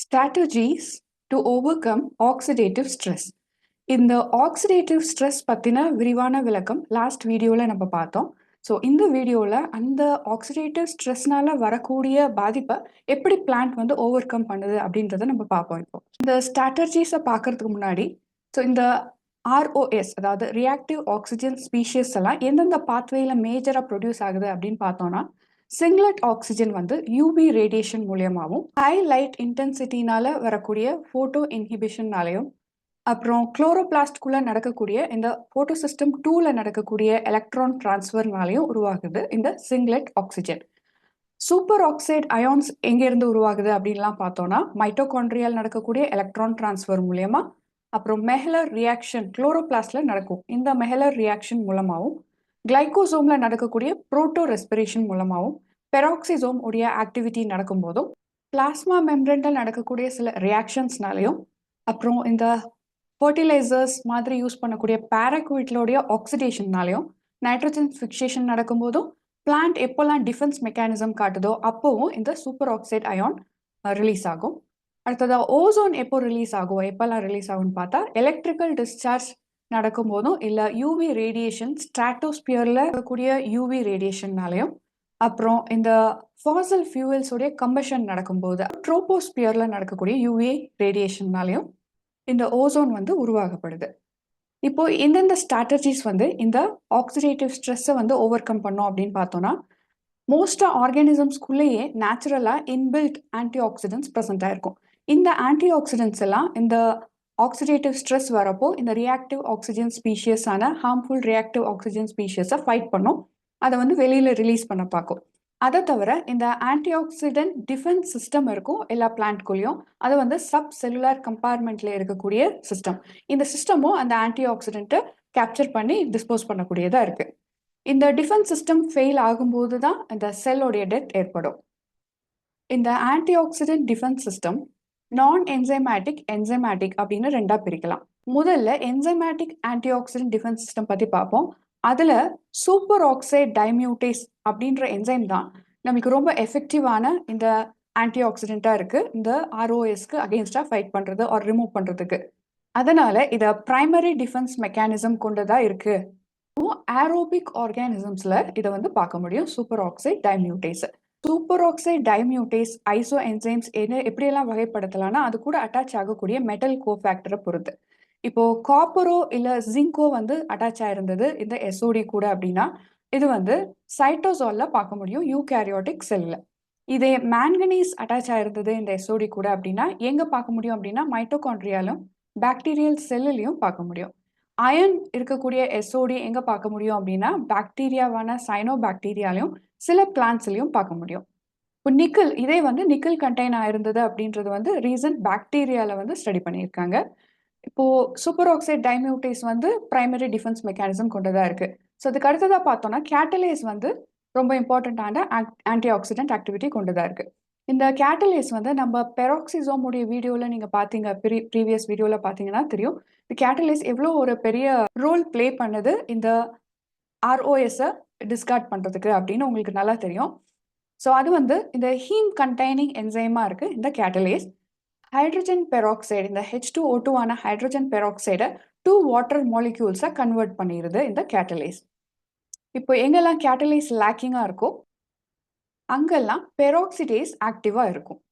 Strategies to overcome oxidative stress. இந்த oxidative stress பற்றின விரிவான விளக்கம் லாஸ்ட் வீடியோவில் நம்ம பார்த்தோம். ஸோ இந்த வீடியோவில் அந்த ஆக்சிடேட்டிவ் ஸ்ட்ரெஸ்னால வரக்கூடிய பாதிப்பை எப்படி பிளான்ட் வந்து ஓவர் கம் பண்ணுது அப்படின்றத நம்ம பார்ப்போம். இப்போ இந்த ஸ்ட்ராட்டஜிஸை பார்க்கறதுக்கு முன்னாடி இந்த ROS அதாவது ரியாக்டிவ் ஆக்சிஜன் ஸ்பீஷியஸ் எல்லாம் எந்தெந்த பாத்வேயில் மேஜராக ப்ரொடியூஸ் ஆகுது அப்படின்னு பார்த்தோம்னா, சிங்லட் ஆக்சிஜன் வந்து யூவி ரேடியேஷன் மூலியமாகவும், ஹை லைட் இன்டென்சிட்டினால வரக்கூடிய ஃபோட்டோ இன்ஹிபிஷன்னாலையும், அப்புறம் குளோரோபிளாஸ்ட்குள்ளே நடக்கக்கூடிய இந்த ஃபோட்டோ சிஸ்டம் 2ல நடக்கக்கூடிய எலக்ட்ரான் டிரான்ஸ்ஃபர்னாலையும் உருவாகுது இந்த சிங்லட் ஆக்சிஜன். சூப்பர் ஆக்சைடு அயான்ஸ் எங்கேருந்து உருவாகுது அப்படின்லாம் பார்த்தோம்னா, மைட்டோகாண்ட்ரியால் நடக்கக்கூடிய எலக்ட்ரான் டிரான்ஸ்ஃபர் மூலியமா, அப்புறம் மெஹலர் ரியாக்ஷன் குளோரோபிளாஸ்ட்ல நடக்கும். இந்த மெஹலர் ரியாக்ஷன் மூலமாகவும், கிளைகோசோம்ல நடக்கக்கூடிய புரோட்டோ ரெஸ்பிரேஷன் மூலமாகவும், பெராக்சிசோம் உடைய ஆக்டிவிட்டி நடக்கும்போதும், பிளாஸ்மா மெம்ப்ரேன்ல நடக்கக்கூடிய சில ரியாக்ஷன்ஸ்னாலையும், அப்புறம் இந்த ஃபர்டிலைசர்ஸ் மாதிரி யூஸ் பண்ணக்கூடிய பாராக்விட்லோடைய ஆக்சிடேஷன்னாலையும், நைட்ரஜன் ஃபிக்சேஷன் நடக்கும்போதும், பிளான்ட் எப்போல்லாம் டிஃபென்ஸ் மெக்கானிசம் காட்டுதோ அப்போவும் இந்த சூப்பர் ஆக்சைடு அயான் ரிலீஸ் ஆகும். அடுத்ததாக ஓசோன் எப்போ ரிலீஸ் ஆகும், எப்போல்லாம் ரிலீஸ் ஆகும்னு பார்த்தா, எலக்ட்ரிக்கல் டிஸ்சார்ஜ் நடக்கும் போதும், இல்லை யூவி ரேடியேஷன் ஸ்ட்ராட்டோஸ்பியரில் இருக்கக்கூடிய யூவி ரேடியேஷன்னாலையும், அப்புறம் இந்த ஃபாசல் ஃபியூவல்ஸோடைய கம்பஷன் நடக்கும்போது ட்ரோபோஸ்பியரில் நடக்கக்கூடிய யூவி ரேடியேஷன்னாலையும் இந்த ஓசோன் வந்து உருவாகப்படுது. இப்போ எந்தெந்த ஸ்ட்ராட்டஜிஸ் வந்து இந்த ஆக்சிடேட்டிவ் ஸ்ட்ரெஸ்ஸை வந்து ஓவர் கம் பண்ணோம் அப்படின்னு பார்த்தோம்னா, மோஸ்ட்டாக ஆர்கானிசம்ஸ்குள்ளேயே நேச்சுரலாக இன்பில்ட் ஆன்டி ஆக்சிடென்ட்ஸ் ப்ரெசென்ட் ஆயிருக்கும். இந்த ஆன்டி ஆக்சிடென்ட்ஸ் எல்லாம் இந்த ஆக்சிடேட்டிவ் ஸ்ட்ரெஸ் வரப்போ இந்த ரியாக்டிவ் ஆக்சிஜன் ஸ்பீஷியஸான ஹார்ம்ஃபுல் ரியாக்டிவ் ஆக்சிஜன் ஸ்பீஷியஸை ஃபைட் பண்ணும். அதை வந்து வெளியில் ரிலீஸ் பண்ண பார்க்கும். அதை தவிர இந்த ஆன்டி ஆக்சிடென்ட் டிஃபென்ஸ் சிஸ்டம் இருக்கும் எல்லா பிளான்ட்குள்ளேயும். அது வந்து சப் செல்லுலார் கம்பார்ட்மெண்ட்ல இருக்கக்கூடிய சிஸ்டம். இந்த சிஸ்டமும் அந்த ஆன்டி ஆக்சிடென்ட்டை கேப்சர் பண்ணி டிஸ்போஸ் பண்ணக்கூடியதாக இருக்கு. இந்த டிஃபென்ஸ் சிஸ்டம் ஃபெயில் ஆகும்போது தான் இந்த செல்லோடைய டெத் ஏற்படும். இந்த ஆன்டி ஆக்சிடென்ட் டிஃபென்ஸ் சிஸ்டம் நான் என்சைமேட்டிக், என்சைமேட்டிக் அப்படின்னு ரெண்டா பிரிக்கலாம். முதல்ல enzymatic anti accident defence system பற்றி பார்ப்போம். அதில் சூப்பர் ஆக்சைடு டைமியூட்டேஸ் அப்படின்ற என்சைம் தான் நமக்கு ரொம்ப எஃபெக்டிவான இந்த ஆன்டி ஆக்சிடென்ட்டாக இருக்குது இந்த ROSக்கு அகெயின்ஸ்டாக ஃபைட் பண்ணுறது ஆர் ரிமூவ் பண்ணுறதுக்கு. அதனால் இதை ப்ரைமரி டிஃபென்ஸ் மெக்கானிசம் கொண்டதாக இருக்குது. ஏரோபிக் ஆர்கானிசம்ஸில் இதை வந்து பார்க்க முடியும் superoxide dismutase. Superoxide dismutase isoenzymes எப்படியெல்லாம் வகைப்படுத்தலாம்னா, அது கூட அட்டாச் ஆகக்கூடிய மெட்டல் கோஃபேக்டரை பொறுத்து. இப்போ காப்பரோ இல்லை ஜிங்கோ வந்து அட்டாச் ஆயிருந்தது இந்த SOD கூட அப்படின்னா, இது வந்து சைட்டோசால்ல பார்க்க முடியும் யூகேரியோட்டிக் செல்லில். இதே மேங்கனீஸ் அட்டாச் ஆயிருந்தது இந்த SOD கூட அப்படின்னா எங்கே பார்க்க முடியும் அப்படின்னா, மைட்டோகாண்ட்ரியாலும் பாக்டீரியல் செல்லுலையும் பார்க்க முடியும். அயன் இருக்கக்கூடிய SOD எங்கே பார்க்க முடியும் அப்படின்னா, பாக்டீரியாவான சைனோ பாக்டீரியாலையும் சில பிளான்ட்ஸ்லையும் பார்க்க முடியும். இப்போ நிக்கல், இதே வந்து நிக்கல் கண்டெயின் ஆயிருந்தது அப்படின்றது வந்து ரீசன்ட் பாக்டீரியாவில் வந்து ஸ்டடி பண்ணியிருக்காங்க. இப்போ சூப்பர் ஆக்சைடு டைமியூட்டேஸ் வந்து பிரைமரி டிஃபென்ஸ் மெக்கானிசம் கொண்டதாக இருக்குது. ஸோ அதுக்கு அடுத்ததாக பார்த்தோம்னா கேட்டலேஸ் வந்து ரொம்ப இம்பார்ட்டண்ட்டான ஆன்டி ஆக்சிடென்ட் ஆக்டிவிட்டி கொண்டதாக இருக்குது. இந்த கேட்டலேஸ் வந்து நம்ம பெராக்சிசோமுடைய வீடியோவில் நீங்கள் பார்த்தீங்க, ப்ரீவியஸ் வீடியோவில் பார்த்தீங்கன்னா தெரியும் இந்த கேட்டலேஸ் எவ்வளோ ஒரு பெரிய ரோல் ப்ளே பண்ணுது இந்த ROSஸை டிஸ்கார்ட் பண்ணுறதுக்கு அப்படின்னு உங்களுக்கு நல்லா தெரியும். ஸோ அது வந்து இந்த ஹீம் கண்டெய்னிங் என்சைமாக இருக்குது இந்த கேட்டலேஸ். ஹைட்ரஜன் பெராக்சைடு, இந்த H2O2 ஆன ஹைட்ரஜன் பெராக்சைடை 2 வாட்டர் மாலிக்யூல்ஸாக கன்வெர்ட் பண்ணிடுது இந்த கேட்டலேஸ். இப்போ எங்கெல்லாம் கேட்டலேஸ் லேக்கிங்காக இருக்கோ அங்கெல்லாம் பெராக்சிடேஸ் ஆக்டிவாக இருக்கும்.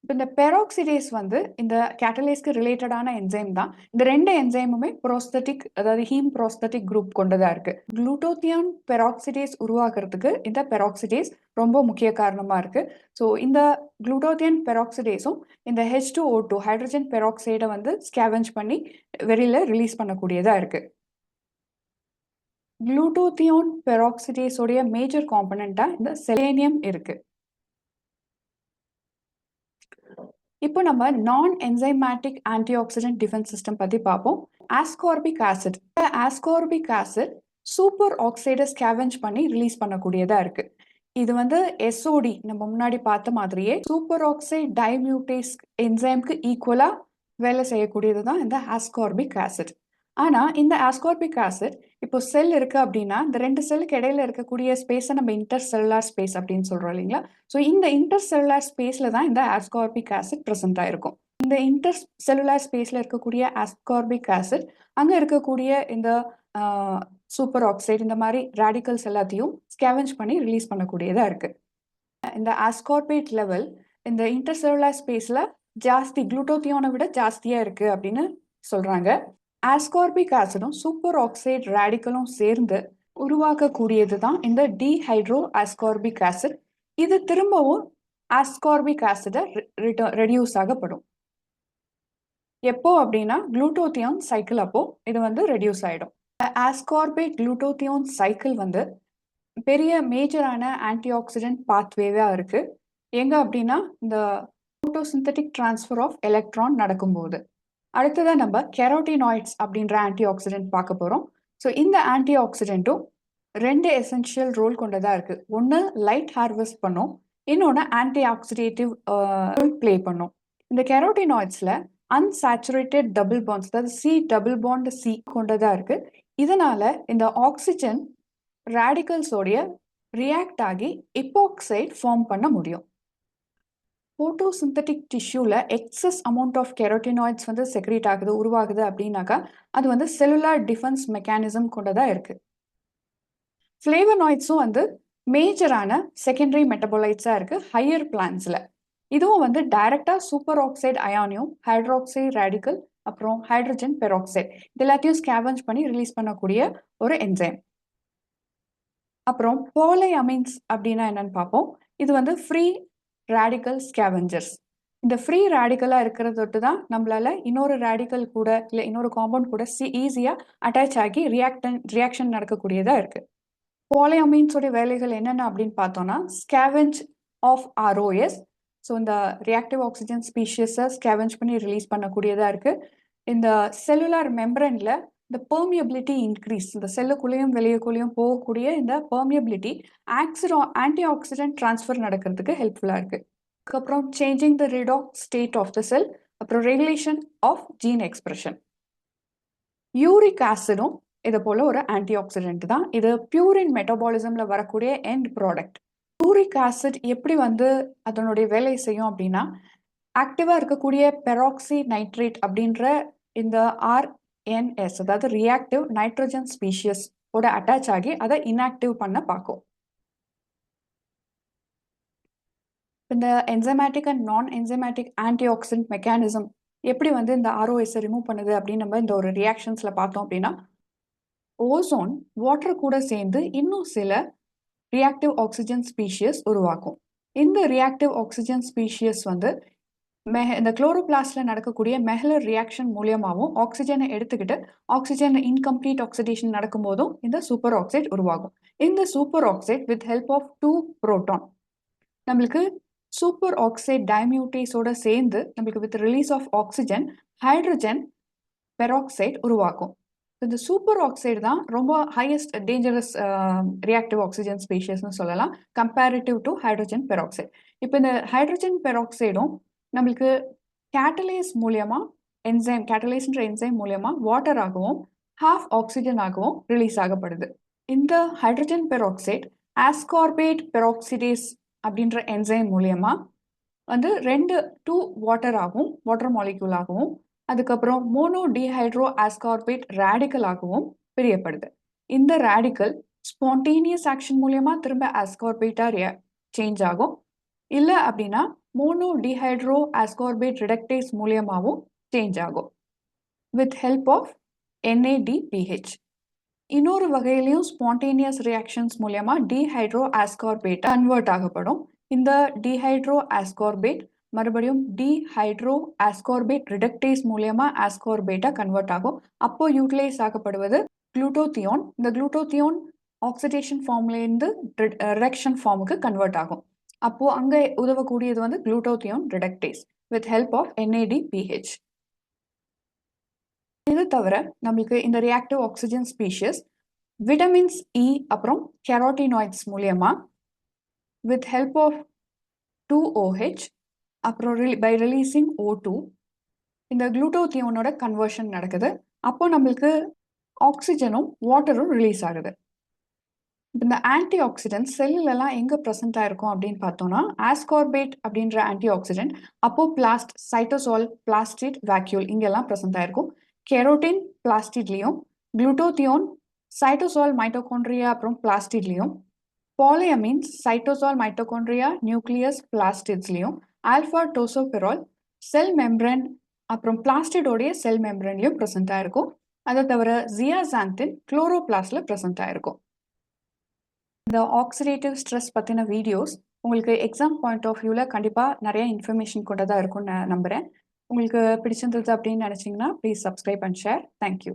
இப்போ இந்த பெராக்சிடேஸ் வந்து இந்த கேட்டலேஸ்க்கு ரிலேட்டடான என்சைம் தான். இந்த ரெண்டு என்சைமுமே ப்ரோஸ்தட்டிக், அதாவது ஹீம் ப்ரோஸ்தட்டிக் குரூப் கொண்டதாக இருக்குது. குளூட்டோத்தியான் பெராக்சிடேஸ் உருவாக்குறதுக்கு இந்த பெராக்சிடேஸ் ரொம்ப முக்கிய காரணமாக இருக்குது. ஸோ இந்த குளூட்டோத்தியான் பெராக்சிடேஸும் இந்த H2O2 ஹைட்ரஜன் பெராக்சைடை வந்து ஸ்கேவெஞ்ச் பண்ணி வெளியில் ரிலீஸ் பண்ணக்கூடியதாக இருக்குது. குளூட்டோத்தியான் பெராக்சிடேஸோடைய மேஜர் காம்பனண்ட்டாக இந்த செலேனியம் இருக்குது. இப்போ நம்ம நான் enzymatic anti accident defence system பற்றி பார்ப்போம். Ascorbic acid, ascorbic acid super ஆக்சைடை ஸ்கேவெஞ்ச் பண்ணி ரிலீஸ் பண்ணக்கூடியதாக இருக்குது. இது வந்து SOD நம்ம முன்னாடி பார்த்த மாதிரியே சூப்பர் ஆக்சைடு டைமியூட்டேஸ் என்சைம்க்கு ஈக்குவலாக வேலை செய்யக்கூடியது தான் இந்த ஆஸ்கார்பிக் ஆசிட். ஆனா இந்த ஆஸ்கார்பிக் ஆசிட் இப்போ செல் இருக்கு அப்படின்னா இந்த ரெண்டு செல்லுக்கு இடையில இருக்கக்கூடிய ஸ்பேஸை நம்ம இன்டர் செல்லுலார் ஸ்பேஸ் அப்படின்னு சொல்றோம் இல்லைங்களா? ஸோ இந்த இன்டர் செல்லுலார் ஸ்பேஸ்ல தான் இந்த ஆஸ்கார்பிக் ஆசிட் ப்ரெசென்ட் ஆயிருக்கும். இந்த இன்டர் செல்லுலார் ஸ்பேஸ்ல இருக்கக்கூடிய ஆஸ்கார்பிக் ஆசிட் அங்க இருக்கக்கூடிய இந்த சூப்பர் ஆக்சைடு இந்த மாதிரி ரேடிக்கல்ஸ் எல்லாத்தையும் ஸ்கேவெஞ்ச் பண்ணி ரிலீஸ் பண்ணக்கூடியதா இருக்கு. இந்த ஆஸ்கார்பேட் லெவல் இந்த இன்டர்செல்லுலார் ஸ்பேஸ்ல ஜாஸ்தி குளுட்டோத்தியோனை விட ஜாஸ்தியா இருக்கு அப்படின்னு சொல்றாங்க. ஆஸ்கார்பிக் ஆசிடும் சூப்பர் ஆக்சைடு ரேடிக்கலும் சேர்ந்து உருவாக்கக்கூடியது தான் இந்த டீஹைட்ரோ ஆஸ்கார்பிக் ஆசிட். இது திரும்பவும் ஆஸ்கார்பிக் ஆசிட ரெடியூஸ் ஆகப்படும். எப்போ அப்படின்னா குளுட்டோத்தியோன் சைக்கிள் அப்போ இது வந்து ரெடியூஸ் ஆயிடும். ஆஸ்கார்பேட் குளுட்டோத்தியோன் சைக்கிள் வந்து பெரிய மேஜரான ஆன்டி ஆக்சிடென்ட் பாத்வேவா இருக்கு. எங்க அப்படின்னா இந்த போட்டோசிந்தட்டிக் டிரான்ஸ்ஃபர் ஆஃப் எலக்ட்ரான் நடக்கும்போது. அடுத்ததா நம்ம கெரோட்டினாய்ட்ஸ் அப்படின்ற ஆன்டி ஆக்சிடென்ட் பார்க்க போறோம். ஸோ இந்த ஆன்டி ஆக்சிடென்ட்டும் ரெண்டு எசென்ஷியல் ரோல் கொண்டதா இருக்கு. ஒன்று லைட் ஹார்வெஸ்ட் பண்ணும், இன்னொன்று ஆன்டி ஆக்சிடேட்டிவ் ரோல் பிளே பண்ணும். இந்த கெரோட்டினாய்ட்ஸ்ல அன்சாச்சுரேட்டட் டபுள் பாண்ட்ஸ், அதாவது சி டபுள் பாண்ட் சி கொண்டதா இருக்கு. இதனால இந்த ஆக்சிஜன் ரேடிக்கல்ஸோடைய ரியாக்ட் ஆகி எபாக்சைடு ஃபார்ம் பண்ண முடியும். போட்டோசிந்தட்டிக் டிஷ்யூல எக்ஸஸ் அமௌண்ட் ஆஃப் கெரோட்டினாய்ட்ஸ் வந்து செக்ரேட் ஆகுது, உருவாகுது அப்படின்னாக்கா அது வந்து செல்லுலார் டிஃபென்ஸ் மெக்கானிசம் கொண்டதா இருக்கு. ஃப்ளேவனாய்ட்ஸும் வந்து மேஜரான செகண்டரி மெட்டபாலைட்ஸா இருக்கு ஹையர் பிளான்ஸ்ல. இதுவும் வந்து டைரக்டா சூப்பர் ஆக்சைடு அயானியம், ஹைட்ராக்சைடு ரேடிக்கல், அப்புறம் ஹைட்ரஜன் பெராக்சைடு இது எல்லாத்தையும் ஸ்கேவெஞ்ச் பண்ணி ரிலீஸ் பண்ணக்கூடிய ஒரு என்சைம். அப்புறம் பாலிஅமீன்ஸ் அப்படின்னா என்னன்னு பார்ப்போம். இது வந்து ஃப்ரீ ரேடிக்கல் ஸ்கேவெஞ்சர்ஸ். இந்த ஃப்ரீ ரேடிக்கலாக இருக்கிறத தொட்டு தான் நம்மளால இன்னொரு ரேடிக்கல் கூட இல்லை இன்னொரு காம்பவுண்ட் கூட ஈஸியாக அட்டாச் ஆகி ரியாக்ஷன் நடக்கக்கூடியதாக இருக்கு. பாலிஅமீன்ஸோட வேலைகள் என்னென்ன அப்படின்னு பார்த்தோம்னா ஸ்கேவெஞ்ச் ஆஃப் ROS. ஸோ இந்த ரியாக்டிவ் ஆக்சிஜன் ஸ்பீஷியஸை ஸ்கேவெஞ்ச் பண்ணி ரிலீஸ் பண்ணக்கூடியதாக இருக்கு. இந்த செல்லுலார் மெம்பரன்ல இந்த பெர்மியபிலிட்டி இன்க்ரீஸ், இந்த செல்லுக்குள்ளேயும் வெளியுக்குள்ளேயும் போகக்கூடிய இந்த பெர்மியபிலிட்டி ஆன்டி ஆக்சிடென்ட் டிரான்ஸ்ஃபர் நடக்கிறதுக்கு ஹெல்ப்ஃபுல்லாக இருக்கு. அதுக்கப்புறம் changing the redox state of the cell, அப்புறம் regulation of gene expression. Uric ஆசிடும் இது போல ஒரு ஆன்டி ஆக்சிடென்ட் தான். இது பியூரின் மெட்டபாலிசம்ல வரக்கூடிய எண்ட் ப்ராடக்ட். யூரிக் ஆசிட் எப்படி வந்து அதனுடைய வேலை செய்யும் அப்படின்னா ஆக்டிவா இருக்கக்கூடிய பெராக்சி நைட்ரேட் அப்படின்ற இந்த RNS, அதாவது ரியாக்டிவ் நைட்ரோஜன் ஸ்பீஷியஸ் ஓட அட்டாச் ஆகி அதை இன்ஆக்டிவ் பண்ண பார்க்கும். இந்த என்சைமேட்டிக் அண்ட் நான் என்சைமேட்டிக் ஆன்டி ஆக்சிடென்ட் மெக்கானிசம் எப்படி வந்து இந்த ROS ரிமூவ் பண்ணுது அப்படின்னு நம்ம இந்த ஒரு ரியாக்ஷன்ஸ்ல பார்த்தோம் அப்படின்னா ஓசோன் வாட்டர் கூட சேர்ந்து இன்னும் சில ரியாக்டிவ் ஆக்சிஜன் ஸ்பீஷியஸ் உருவாக்கும். இந்த ரியாக்டிவ் ஆக்சிஜன் ஸ்பீஷியஸ் வந்து இந்த குளோரோபிளாஸ்ட்ல நடக்கக்கூடிய மெஹலர் ரியாக்ஷன் மூலியமாகவும் ஆக்சிஜனை எடுத்துக்கிட்டு ஆக்சிஜன் இன்கம்ப்ளீட் ஆக்சிடேஷன் நடக்கும் போதும் இந்த சூப்பர் ஆக்சைடு உருவாகும். இந்த super oxide with help of 2 proton நம்மளுக்கு சூப்பர் ஆக்சைடு டைமியூட்டேஸோட சேர்ந்து நம்மளுக்கு with release of oxygen hydrogen peroxide உருவாக்கும். இந்த சூப்பர் ஆக்சைடு தான் ரொம்ப ஹையஸ்ட் டேஞ்சரஸ் ரியாக்டிவ் ஆக்சிஜன் ஸ்பீஷியஸ்னு சொல்லலாம் கம்பேரிட்டிவ் டு ஹைட்ரஜன் பெராக்சைடு. இப்போ இந்த ஹைட்ரஜன் பெராக்சைடும் நம்மளுக்கு கேட்டலைஸ் மூலியமா கேட்டலைஸ்ன்ற என்சைம் மூலியமா வாட்டர் ஆகவும் ஹாஃப் ஆக்சிஜன் ஆகவும் ரிலீஸ் ஆகப்படுது. இந்த ஹைட்ரஜன் பெராக்சைடு ஆஸ்கார்பேட் பெராக்சிடேஸ் அப்படின்ற என்சைம் மூலியமா வந்து 2 வாட்டர் ஆகும், வாட்டர் மாலிக்யூல் ஆகவும் அதுக்கப்புறம் மோனோ டிஹைட்ரோ ஆஸ்கார்பேட் ரேடிக்கல் ஆகவும் பிரியப்படுது. இந்த ரேடிக்கல் ஸ்பான்டேனியஸ் ஆக்ஷன் மூலியமா திரும்ப ஆஸ்கார்பேட்டா சேஞ்ச் ஆகும், இல்லை அப்படின்னா மோனோ டிஹைட்ரோ ஆஸ்கார்பேட் ரிடக்டேஸ் மூலியமாகவும் சேஞ்ச் ஆகும் வித் ஹெல்ப் ஆஃப் NADPH. இன்னொரு வகையிலையும் ஸ்பான்டேனியஸ் ரியாக்ஷன்ஸ் மூலியமா டிஹைட்ரோ ஆஸ்கார்பேட் கன்வெர்ட் ஆகப்படும். இந்த டிஹைட்ரோ ஆஸ்கார்பேட் மறுபடியும் டிஹைட்ரோ ஆஸ்கார்பேட் ரிடக்டேஸ் மூலியமா ஆஸ்கார்பேட்டா கன்வெர்ட் ஆகும். அப்போ யூட்டிலைஸ் ஆகப்படுவது குளுட்டோத்தியோன். இந்த குளுட்டோத்தியோன் ஆக்சிடேஷன் ஃபார்ம்லேருந்து ரிடக்ஷன் ஃபார்முக்கு கன்வெர்ட் ஆகும். அப்போ அங்க உதவக்கூடியது வந்து glutathione reductase with help of NADPH. இது தவிர நம்மளுக்கு இந்த reactive oxygen species vitamins E அப்புறம் கெரோட்டினாய்ட்ஸ் மூலியமா வித் ஹெல்ப் ஆஃப் 2OH அப்புறம் பை ரிலீசிங் O2 இந்த குளுட்டோத்தியோனோட கன்வர்ஷன் நடக்குது. அப்போ நம்மளுக்கு ஆக்சிஜனும் வாட்டரும் ரிலீஸ் ஆகுது. இந்த ஆன்டி ஆக்சிடென்ட் செல்லுலலாம் எங்கே ப்ரெசென்ட் ஆயிருக்கும் அப்படின்னு பார்த்தோம்னா ஆஸ்கார்பேட் அப்படின்ற ஆன்டி ஆக்சிடென்ட் அப்போ பிளாஸ்ட் சைட்டோசால் பிளாஸ்டிட் வேக்யூல் இங்கெல்லாம் ப்ரெசென்ட் ஆயிருக்கும். கெரோட்டின் பிளாஸ்டிட்லையும், குளுட்டோத்தியோன் சைட்டோசால் மைட்டோகாண்ட்ரியா அப்புறம் பிளாஸ்டிட்லையும், பாலியமீன்ஸ் சைட்டோசால் மைட்டோகாண்ட்ரியா நியூக்ளியஸ் பிளாஸ்டிட்ஸ்லையும், ஆல்ஃபா டோசோபெரால் செல் மெம்ப்ரேன் அப்புறம் பிளாஸ்டிடோடைய செல் மெம்ப்ரேன்லையும் ப்ரெசென்ட் ஆயிருக்கும். அதை தவிர ஜியாசாந்தின் குளோரோபிளாஸ்ட்ல ப்ரெசென்ட் ஆயிருக்கும். இந்த ஆக்சிடேட்டிவ் ஸ்ட்ரெஸ் பற்றின வீடியோஸ் உங்களுக்கு எக்ஸாம் பாயிண்ட் ஆஃப் வியூவில் கண்டிப்பாக நிறைய இன்ஃபர்மேஷன் கூட தான் இருக்கும்னு நான் நம்புகிறேன். உங்களுக்கு பிடிச்சிருந்தது அப்படின்னு நினச்சிங்கன்னா please subscribe and share. Thank you.